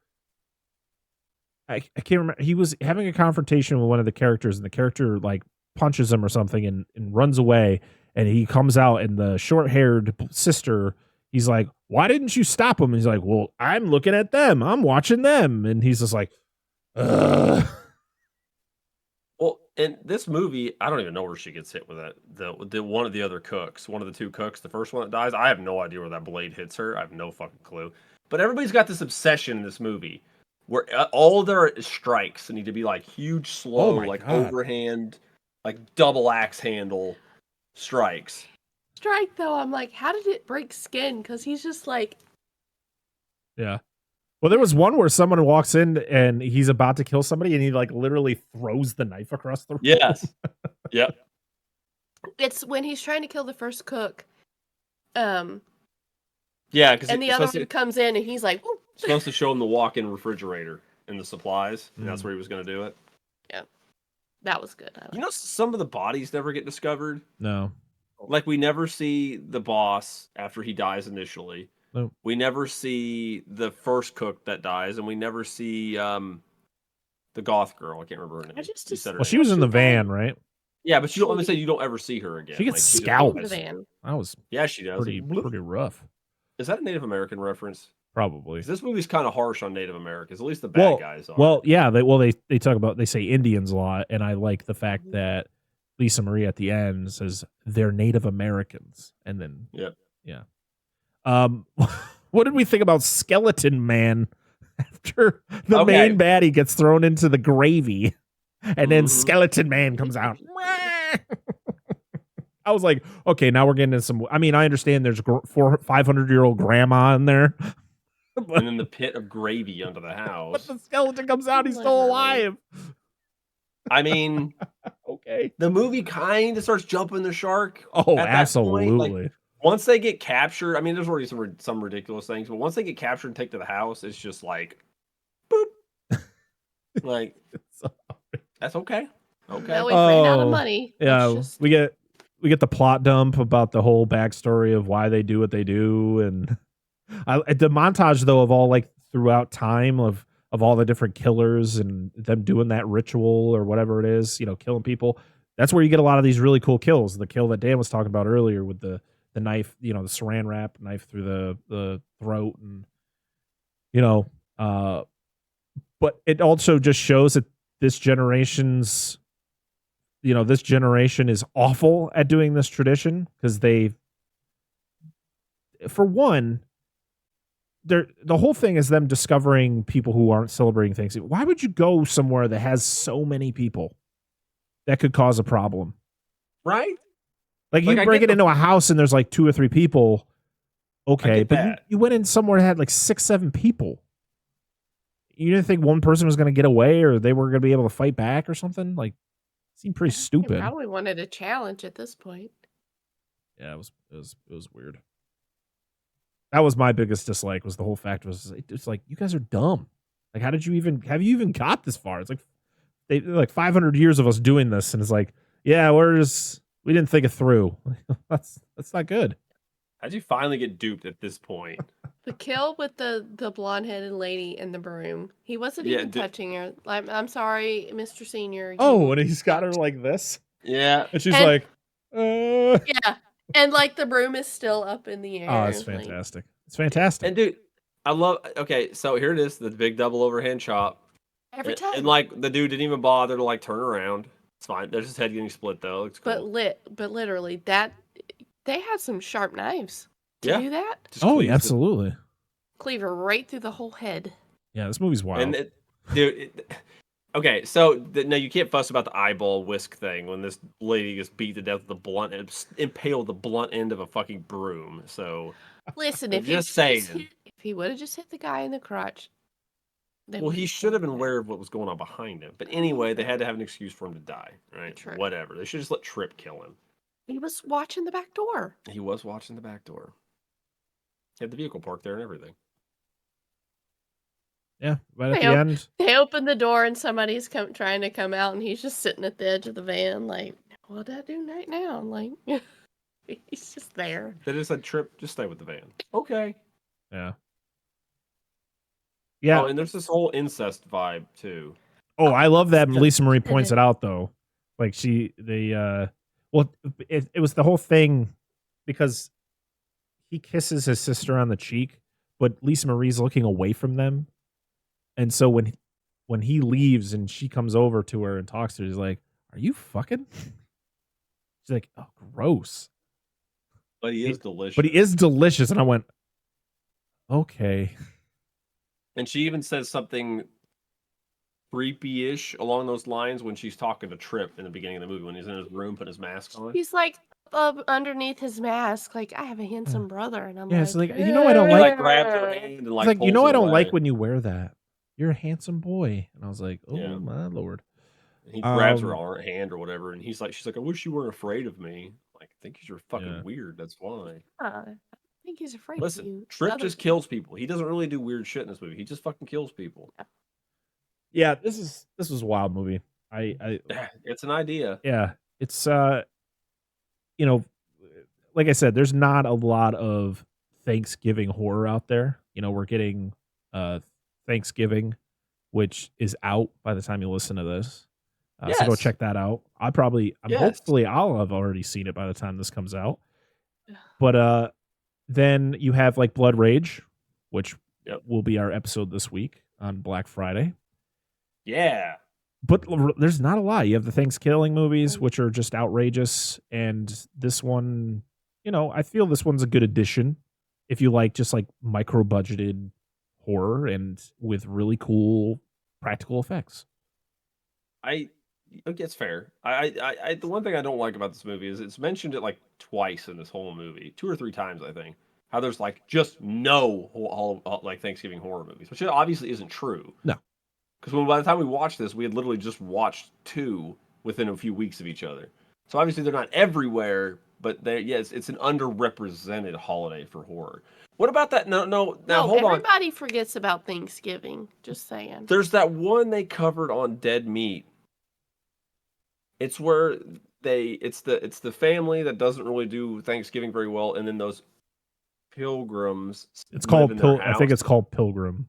I can't remember. He was having a confrontation with one of the characters, and the character like punches him or something and runs away. And he comes out, and the short-haired sister, he's like, "Why didn't you stop him?" And he's like, "Well, I'm looking at them. I'm watching them." And he's just like, ugh. Well, in this movie, I don't even know where she gets hit with that. The one of the other cooks, one of the two cooks, the first one that dies, I have no idea where that blade hits her. I have no fucking clue. But everybody's got this obsession in this movie where all their strikes need to be like huge, slow, like overhand, like double axe handle strikes. Strike though, I'm like, how did it break skin? Because he's just like, yeah. Well, there was one where someone walks in and he's about to kill somebody, and he like literally throws the knife across the room. Yes. Yep. It's when he's trying to kill the first cook. Yeah, because and the other one comes in and he's like, supposed to show him the walk-in refrigerator and the supplies, and that's where he was going to do it. Yeah, that was good. You know, some of the bodies never get discovered. No, like we never see the boss after he dies initially. Nope. We never see the first cook that dies, and we never see the goth girl. I can't remember her name. She was in the van, right? Yeah, but you don't ever see her again. She gets scalped. That was she does. Pretty rough. Is that a Native American reference? Probably. This movie's kind of harsh on Native Americans. At least the bad guys are. Well, yeah. They say Indians a lot, and I like the fact that Lisa Marie at the end says they're Native Americans, and then yeah. What did we think about Skeleton Man after the Okay. main baddie gets thrown into the gravy, and then Mhm. Skeleton Man comes out? I was like, okay, now we're getting into some. I mean, I understand there's 500-year-old grandma in there, And then the pit of gravy under the but house. the skeleton comes out. He's still Literally. alive. I mean, Okay. the movie kind of starts jumping the shark. Oh, at that point. Like, absolutely. once they get captured, I mean, there's already some ridiculous things, but once they get captured and taken to the house, it's just like, boop. Like, that's okay. Okay. Now we've ran out of Oh, money. yeah, Let's just... we get the plot dump about the whole backstory of why they do what they do, and the montage though of all like throughout time of all the different killers and them doing that ritual or whatever it is, killing people. That's where you get a lot of these really cool kills. The kill that Dan was talking about earlier with the knife, the saran wrap knife through the throat, and but it also just shows that this generation is awful at doing this tradition, because for one, the whole thing is them discovering people who aren't celebrating Thanksgiving. Why would you go somewhere that has so many people that could cause a problem? Right? Like, Like, you I break get it into a house and there's like 2 or 3 people. Okay, get but that. you went in somewhere that had like 6, 7 people. You didn't think one person was going to get away, or they were going to be able to fight back or something? Like, it seemed pretty You stupid. probably wanted a challenge at this point. Yeah, it was weird. That was my biggest dislike, was the whole fact was it's like, you guys are dumb. Like, have you even got this far? It's like they like 500 years of us doing this, and it's like, yeah, we didn't think it through. That's not good. How'd you finally get duped at this point? The kill with the blonde-headed lady in the broom. He wasn't Yeah, even touching her. Like, I'm sorry, Mr. Senior. Oh, and he's got her like this, Yeah. and she's And- like, Yeah, and like the broom is still up in the air. oh, it's like- fantastic. It's fantastic. And dude, I love. Okay, so here it is, the big double overhand chop. every time. And like the dude didn't even bother to like turn around. It's fine. There's his head getting split though. It's cool. But literally that they had some sharp knives to Yeah. do that. Just Oh, cleaves yeah, absolutely. Cleaver right through the whole head. Yeah, this movie's wild. And okay, so no, you can't fuss about the eyeball whisk thing when this lady gets beat to death with the blunt, impaled the blunt end of a fucking broom. So Listen, I'm if just he would've saying. if he would have just hit the guy in the crotch. they Well, he would've should have been done aware of what was going on behind him. But anyway, they had to have an excuse for him to die, right? True. Whatever. They should just let Trip kill him. that. He was watching the back door. He was watching the back door. He had the vehicle parked there and everything. Yeah, right at They the op- end. They open the door and somebody's trying to come out, and he's just sitting at the edge of the van, like, what do I do right now? Like, he's just there. They just said, Trip, just stay with the van. Okay. Yeah. Yeah. Oh, and there's this whole incest vibe too. Oh, I love that. Yeah. Lisa Marie points it out though. Like well, it was the whole thing, because he kisses his sister on the cheek, but Lisa Marie's looking away from them. And so when he leaves and she comes over to her and talks to her, he's like, "Are you fucking?" She's like, "Oh, gross." But he is delicious. But he is delicious. And I went, okay. And she even says something creepy-ish along those lines when she's talking to Trip in the beginning of the movie when he's in his room putting his mask on. He's like up underneath his mask, like, I have a handsome brother, and I'm Yeah, like, it's like, you know, I don't He like. like grabs her hand and It's like, like, you pulls know, her I don't like away. when you wear that. You're a handsome boy. And I was like, oh Yeah. my Lord. And he grabs her Um, arm, hand or whatever, and she's like, I wish you weren't afraid of me. Like, I think you're fucking Yeah. weird. That's why. I think he's afraid of Listen, you. Trip Other- just kills people. He doesn't really do weird shit in this movie. He just fucking kills people. Yeah, this was a wild movie. I It's an idea. yeah, it's you know, like I said, there's not a lot of Thanksgiving horror out there. You know, we're getting Thanksgiving, which is out by the time you listen to this. So go Yes. check that out. Yes. Hopefully I'll have already seen it by the time this comes out. But then you have like Blood Rage, which Yep. will be our episode this week on Black Friday. Yeah. But there's not a lot. You have the Thanksgiving movies, which are just outrageous, and this one, you know, I feel this one's a good addition. if you like just like micro budgeted horror and with really cool practical effects. Okay, it's fair. The one thing I don't like about this movie is it's mentioned it like twice in this whole movie, 2 or 3 times, I think. How there's like just no like Thanksgiving horror movies, which obviously isn't true. No, because by the time we watched this, we had literally just watched 2 within a few weeks of each other. So obviously they're not everywhere, but it's an underrepresented holiday for horror. What about that? No, now hold on. Everybody forgets about Thanksgiving. Just saying. There's that one they covered on Dead Meat. It's where it's the family that doesn't really do Thanksgiving very well, and then those pilgrims. It's called I think it's called Pilgrim.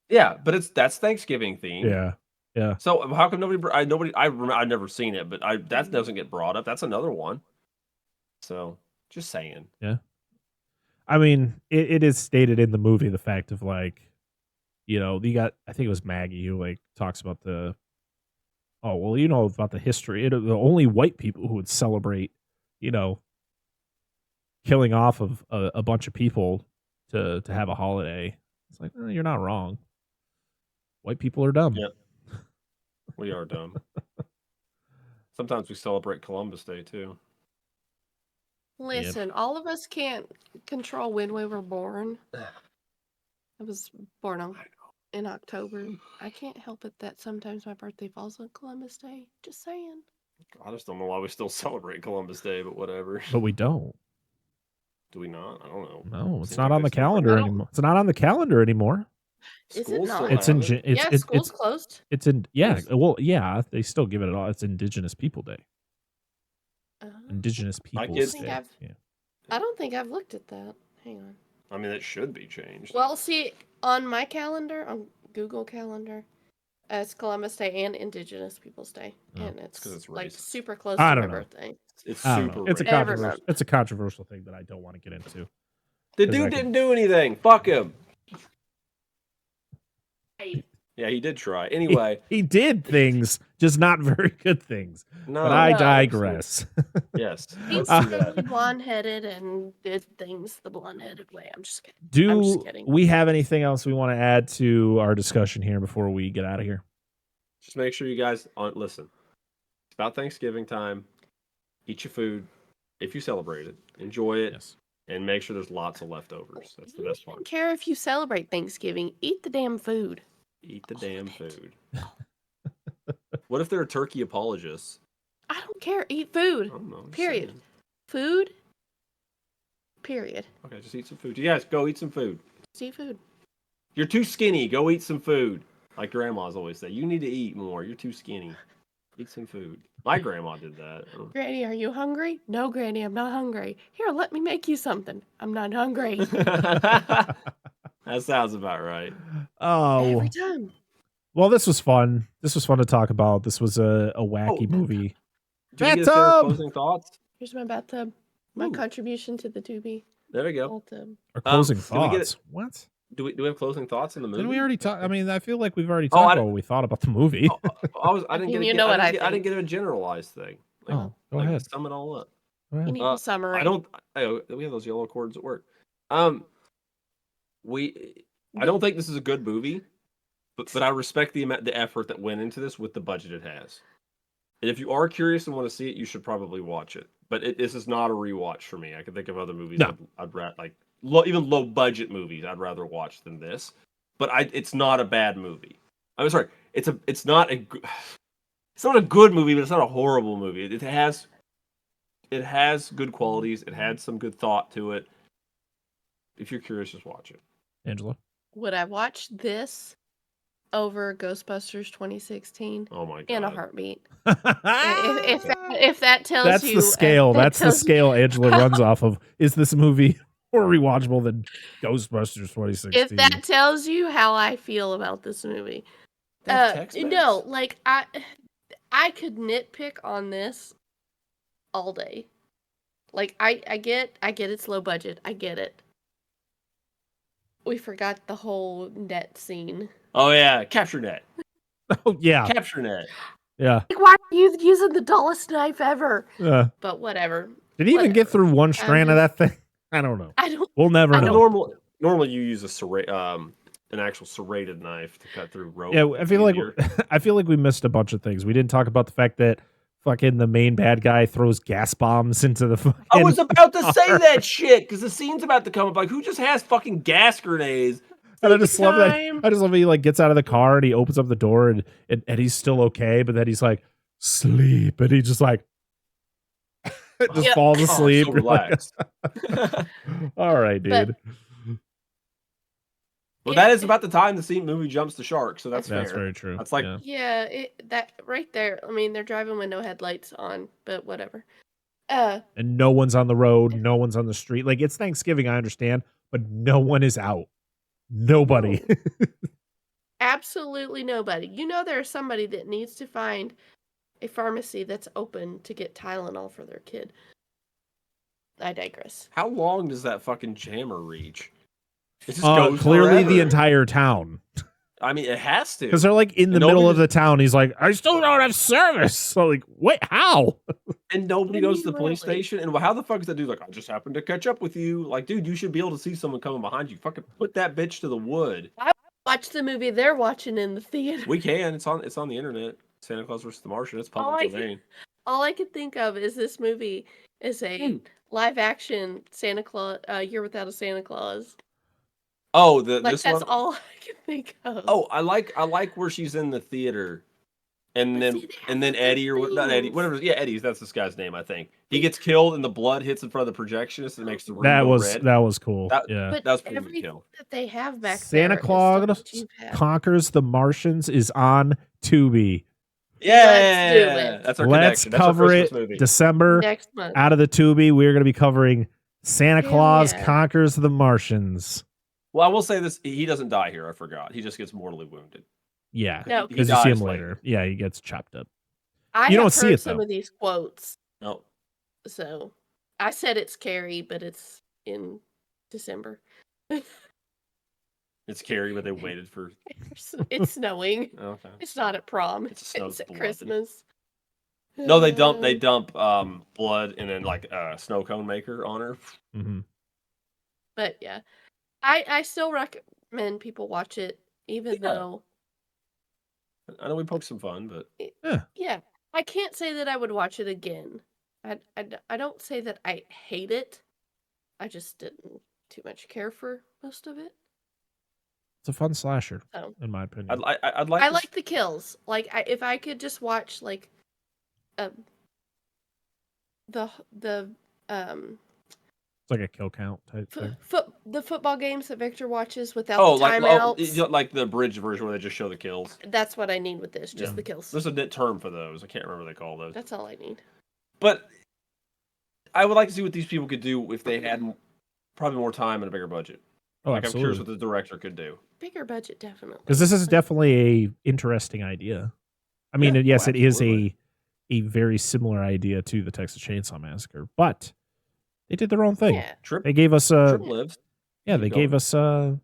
Yeah, but that's Thanksgiving themed. Yeah. So how come I've never seen it, but that doesn't get brought up. That's another one. So just saying. Yeah. I mean, it is stated in the movie the fact of like, you got, I think it was Maggie who like talks about about the history. The only white people who would celebrate, killing off of a bunch of people to have a holiday. It's like, you're not wrong. White people are dumb. Yep. We are dumb. Sometimes we celebrate Columbus Day too. Listen, all of us can't control when we were born. I was born in October. I can't help it that sometimes my birthday falls on Columbus Day. Just saying. I just don't know why we still celebrate Columbus Day, but whatever. But we don't. Do we not? I don't know. No, it's not on the calendar anymore. It's not on the calendar anymore. Is it not? It's in. School's closed. It's in. Yeah. Well, yeah. They still give it all. It's Indigenous People Day. Indigenous Peoples Day. I don't think I've looked at that. Hang on. I mean, it should be changed. Well, see, on my calendar, on Google Calendar, it's Columbus Day and Indigenous Peoples Day, and it's like super close to my birthday. It's super. It's a controversial thing that I don't want to get into. The dude didn't do anything. Fuck him. Yeah, he did try. Anyway, he did things, just not very good things. No, but I digress. Yes, he's really blonde-headed and did things the blonde-headed way. I'm just kidding. Do we have anything else we want to add to our discussion here before we get out of here? Just make sure you guys listen. It's about Thanksgiving time. Eat your food if you celebrate it. Enjoy it. Yes. And make sure there's lots of leftovers. That's the best part. I don't care if you celebrate Thanksgiving. Eat the damn food. Eat the damn food. What if they're turkey apologists? I don't care. Eat food. I don't know. Period. Saying. Food. Period. Okay, just eat some food. You guys, go eat some food. Just eat food. You're too skinny. Go eat some food. Like grandmas always say, you need to eat more. You're too skinny. Eat some food. My grandma did that. Granny, are you hungry? No, Granny, I'm not hungry. Here, let me make you something. I'm not hungry. That sounds about right. Oh, every time. Well, this was fun. This was fun to talk about. This was a wacky movie. Bathtub. Closing thoughts. Here's my bathtub. My contribution to the Tubi. There we go. Our closing thoughts. What? Do we have closing thoughts in the movie? Didn't we already talk? I mean, I feel like we've already talked about what we thought about the movie. I didn't get a generalized thing. Go ahead. Sum it all up. You need a summary. We have those yellow cords at work. I don't think this is a good movie, but I respect the effort that went into this with the budget it has. And if you are curious and want to see it, you should probably watch it. But this is not a rewatch for me. I can think of other movies I'd rather even low budget movies I'd rather watch than this. But it's not a bad movie. I'm sorry. It's not a good movie, but it's not a horrible movie. It has good qualities. It had some good thought to it. If you're curious, just watch it. Angela? Would I watch this over Ghostbusters 2016? Oh my god! In a heartbeat. if that tells that's you, the scale. That's the scale Angela runs off of. Is this movie more rewatchable than Ghostbusters 2016? If that tells you how I feel about this movie, no, like I could nitpick on this all day. Like I get it's low budget. I get it. We forgot the whole net scene. Oh yeah, capture net. Oh yeah, capture net. Yeah. Like, why are you using the dullest knife ever? But whatever. Did he even get through one strand of that thing? I don't know. I don't. We'll never I know. don't- Normally you use an actual serrated knife to cut through rope. Yeah, I feel easier. like we missed a bunch of things. We didn't talk about the fact that fucking the main bad guy throws gas bombs into the fucking I was about to say car. that shit because the scene's about to come up. Like, who just has fucking gas grenades? And I just love that. time. I just love that he like gets out of the car and he opens up the door and he's still okay, but then he's like, sleep, and he just like just Yeah. falls Oh, asleep. so You're like, relaxed. all right, dude. Well, that is about the time the movie jumps the shark, so that's That's fair. very true. That's like, Yeah, that right there. I mean, they're driving with no headlights on, but whatever. And no one's on the road, no one's on the street. Like, it's Thanksgiving, I understand, but no one is out. Nobody. No. Absolutely nobody. You know, there's somebody that needs to find a pharmacy that's open to get Tylenol for their kid. I digress. how long does that fucking jammer reach? It just goes Clearly the forever. entire town. I mean, it has to. Because they're like in the And middle nobody of the town. He's like, I still don't have service. So like, what? How? And nobody I goes mean, to the police literally. station. And how the fuck is that dude like, I just happened to catch up with you? Like, dude, you should be able to see someone coming behind you. Fucking put that bitch to the wood. Watch the movie they're watching in the theater. We can. It's on the internet. Santa Claus versus the Martian. It's public domain. All I could think of is this movie is a live action Santa Claus, Year Without a Santa Claus. Oh, Like this that's one. all I can think of. Oh, I like where she's in the theater, and But then see, they have and then the Eddie or not Eddie, things. whatever. Yeah, Eddie's that's this guy's name. I think he gets killed and the blood hits in front of the projectionist and makes the room That go was red. that was cool. That- yeah. But that was pretty good everything kill. that they have back Santa there is Claus stuff that you've had. Conquers the Martians is on Tubi. Yeah, do it. that's our Let's connection. That's our cover Christmas it movie. December. Next month. Out of the Tubi, we're going to be covering Santa Hell Claus yeah. Conquers the Martians. Well, I will say this: he doesn't die here. I forgot. He just gets mortally wounded. Yeah, No. because you see him dies later. Yeah, he gets chopped up. I You have don't see heard it, some though. of these quotes, No, so I said it's scary, but it's in December. it's scary, but they waited for. It's snowing. Okay. It's not at prom. It's a snow It's at blood. Christmas. No, they dump blood and then like a snow cone maker on her. Mm-hmm. But yeah, I still recommend people watch it, even Yeah. though I know we poked some fun, but yeah, I can't say that I would watch it again. I don't say that I hate it. I just didn't too much care for most of it. It's a fun slasher, So in my opinion. I'd like. I to like the kills. Like if I could just watch like the It's like a kill count type thing. the football games that Victor watches without Oh, the like timeouts. like the abridged version where they just show the kills. That's what I need with this, just Yeah. the kills. There's a term for those. I can't remember what they call those. That's all I need. But I would like to see what these people could do if they had probably more time and a bigger budget. Oh, Like I'm curious absolutely. what the director could do. Bigger budget, definitely. Because this is definitely a interesting idea. I mean, Yeah, yes, oh, it is absolutely. a very similar idea to the Texas Chainsaw Massacre, but they did their own thing. Yeah. Trip They gave us a lives. yeah. They Keep gave going. us a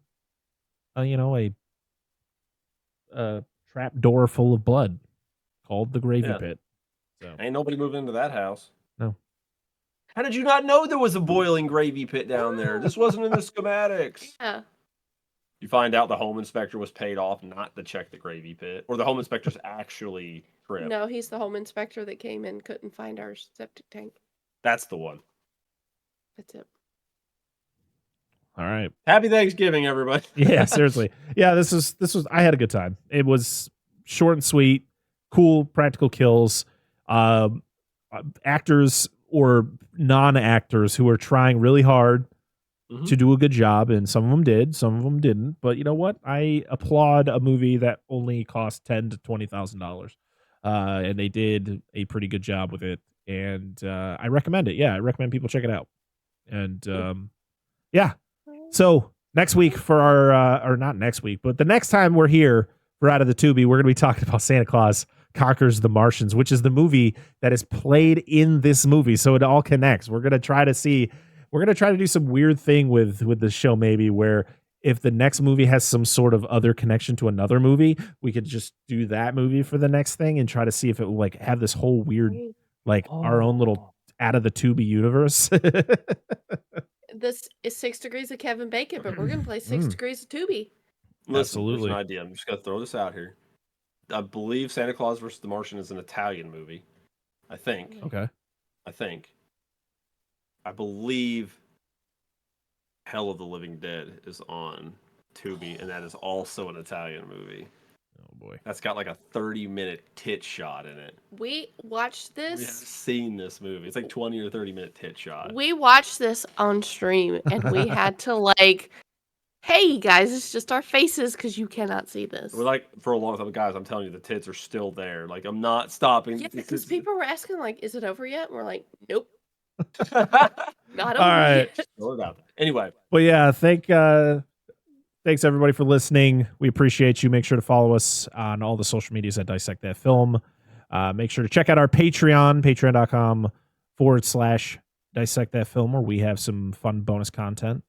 trap door full of blood called the Gravy Yeah. Pit. So Ain't nobody moving into that house. No. How did you not know there was a boiling gravy pit down there? This wasn't in the schematics. Yeah. You find out the home inspector was paid off not to check the gravy pit, or the home inspector's actually Trip. No, he's the home inspector that came and couldn't find our septic tank. That's the one. That's it. all right. Happy Thanksgiving, everybody. Yeah, seriously. Yeah, this was I had a good time. It was short and sweet, cool, practical kills. Actors or non-actors who are trying really hard Mhm. to do a good job, and some of them did, some of them didn't. But you know what? I applaud a movie that only cost $10,000 to $20,000, and they did a pretty good job with it. And I recommend it. Yeah, I recommend people check it out. And yeah. So next week for our, or not next week, but the next time we're here for Out of the Tubi, we're going to be talking about Santa Claus Conquers the Martians, which is the movie that is played in this movie. So it all connects. We're going to try to do some weird thing with the show, maybe where if the next movie has some sort of other connection to another movie, we could just do that movie for the next thing and try to see if it will like have this whole weird, like our own little Out of the Tubi universe. this is 6 Degrees of Kevin Bacon, but we're gonna play 6 Degrees of Tubi. Listen, there's Absolutely. an idea. I'm just gonna throw this out here. I believe Santa Claus vs. the Martian is an Italian movie. I think. Okay. I believe Hell of the Living Dead is on Tubi, and that is also an Italian movie. Oh boy. That's got like a 30-minute tit shot in it. We watched We have this. seen this movie. It's like 20 or 30-minute tit shot. We watched this on stream, and we had to like, hey guys, it's just our faces because you cannot see this. We're like, for a long time, guys, I'm telling you, the tits are still there. Like, I'm not stopping. Yeah, because people were asking like, is it over yet? And we're like, nope, All not over right. yet. Anyway. Well, yeah, thanks everybody for listening. We appreciate you. Make sure to follow us on all the social medias at Dissect That Film. Make sure to check out our Patreon, patreon.com/Dissect That Film, where we have some fun bonus content,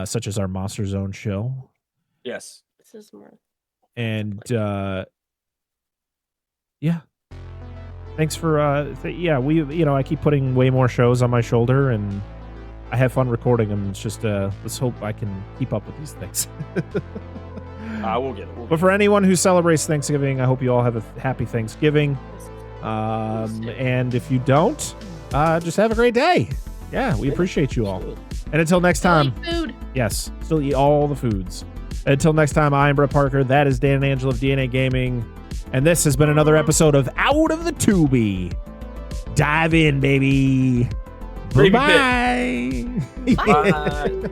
such as our Monster Zone show. Yes. This is more. And yeah. Thanks for I keep putting way more shows on my shoulder, and I have fun recording them. It's just let's hope I can keep up with these things. I will get it. But for anyone who celebrates Thanksgiving, I hope you all have a happy Thanksgiving. And if you don't, just have a great day. Yeah, we appreciate you all. And until next time, Food. yes, still eat all the foods. Until next time, I'm Brett Parker. That is Dan and Angela of DNA Gaming. And this has been another episode of Out of the Tubi. Dive in, baby. Baby Bye. Bye.